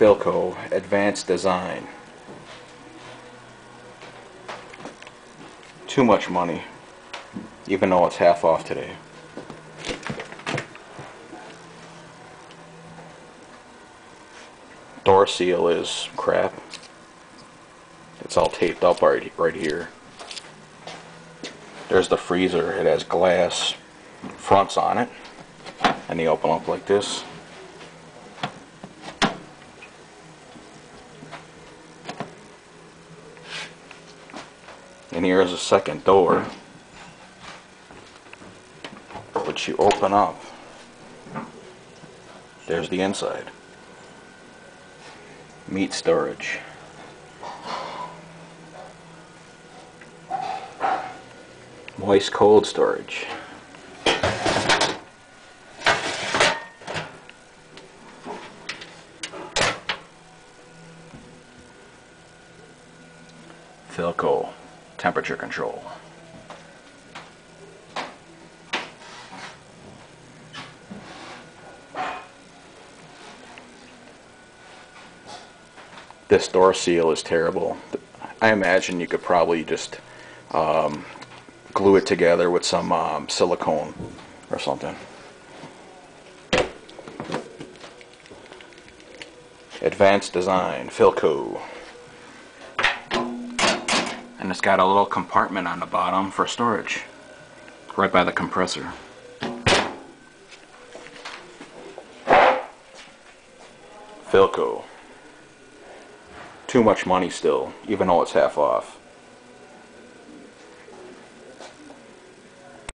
Philco Advanced Design. Too much money, even though it's half off today. Door seal is crap. It's all taped up right here. There's the freezer. It has glass fronts on it, and they open up like this. And here's a second door, which you open up. There's the inside. Meat storage. Moist cold storage. Philco temperature control. This door seal is terrible. I imagine you could probably just glue it together with some silicone or something. Advanced Design, Philco. And it's got a little compartment on the bottom for storage, right by the compressor. Philco. Too much money still, even though it's half off.